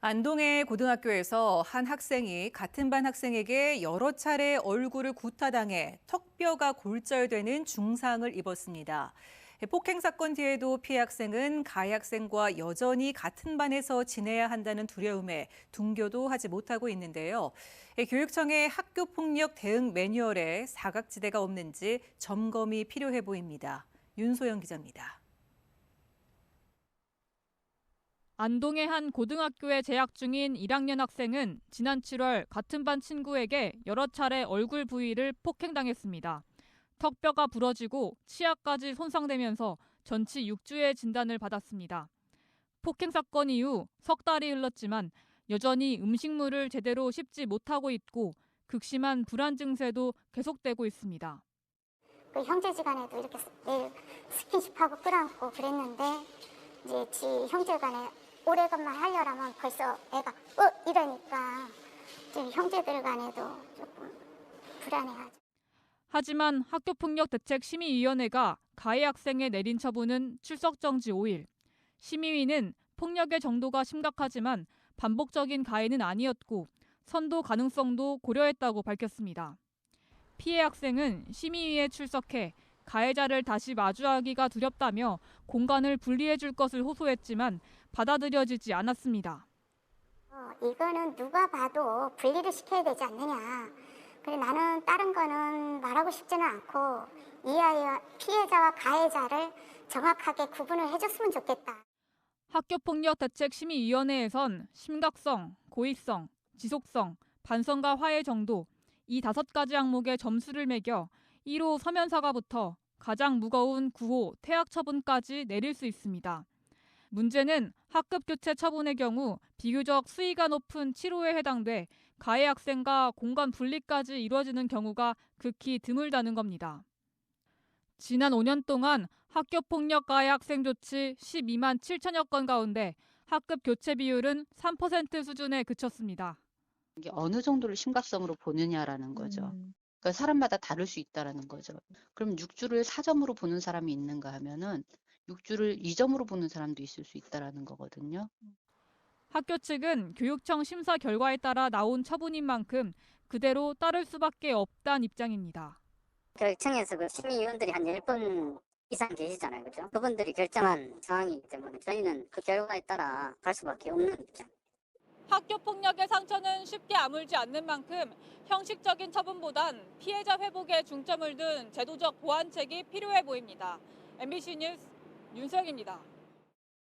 안동의 고등학교에서 한 학생이 같은 반 학생에게 여러 차례 얼굴을 구타당해 턱뼈가 골절되는 중상을 입었습니다. 폭행 사건 뒤에도 피해 학생은 가해 학생과 여전히 같은 반에서 지내야 한다는 두려움에 등교도 하지 못하고 있는데요. 교육청의 학교폭력 대응 매뉴얼에 사각지대가 없는지 점검이 필요해 보입니다. 윤소영 기자입니다. 안동의 한 고등학교에 재학 중인 1학년 학생은 지난 7월 같은 반 친구에게 여러 차례 얼굴 부위를 폭행당했습니다. 턱뼈가 부러지고 치아까지 손상되면서 전치 6주의 진단을 받았습니다. 폭행 사건 이후 석 달이 흘렀지만 여전히 음식물을 제대로 씹지 못하고 있고 극심한 불안 증세도 계속되고 있습니다. 그 형제지간에도 이렇게 매일 스킨십하고 끌어안고 그랬는데 이제 지 형제간에 오래간만 하려면 벌써 애가 이러니까 좀 형제들 간에도 조금 불안해하죠. 하지만 학교폭력대책심의위원회가 가해 학생에 내린 처분은 출석 정지 5일. 심의위는 폭력의 정도가 심각하지만 반복적인 가해는 아니었고 선도 가능성도 고려했다고 밝혔습니다. 피해 학생은 심의위에 출석해 가해자를 다시 마주하기가 두렵다며 공간을 분리해 줄 것을 호소했지만 받아들여지지 않았습니다. 이거는 누가 봐도 분리를 시켜야 되지 않느냐. 그래 나는 다른 거는 말하고 싶지는 않고 이하여 피해자와 가해자를 정확하게 구분을 해줬으면 좋겠다. 학교폭력대책심의위원회에선 심각성, 고의성, 지속성, 반성과 화해 정도 이 5가지 항목에 점수를 매겨 1호 서면사과부터 가장 무거운 9호 퇴학 처분까지 내릴 수 있습니다. 문제는 학급 교체 처분의 경우 비교적 수위가 높은 7호에 해당돼 가해 학생과 공간 분리까지 이루어지는 경우가 극히 드물다는 겁니다. 지난 5년 동안 학교폭력 가해 학생 조치 12만 7천여 건 가운데 학급 교체 비율은 3% 수준에 그쳤습니다. 이게 어느 정도를 심각성으로 보느냐라는 거죠. 그러니까 사람마다 다를 수 있다라는 거죠. 그럼 6주를 4점으로 보는 사람이 있는가 하면은 6주를 2점으로 보는 사람도 있을 수 있다라는 거거든요. 학교 측은 교육청 심사 결과에 따라 나온 처분인 만큼 그대로 따를 수밖에 없다는 입장입니다. 교육청에서 그 심의위원들이 한 10분 이상 계시잖아요. 그죠? 그분들이 결정한 상황이기 때문에 저희는 그 결과에 따라 갈 수밖에 없는 입장. 학교폭력의 상처는 쉽게 아물지 않는 만큼 형식적인 처분보단 피해자 회복에 중점을 둔 제도적 보완책이 필요해 보입니다. MBC 뉴스 윤소영입니다.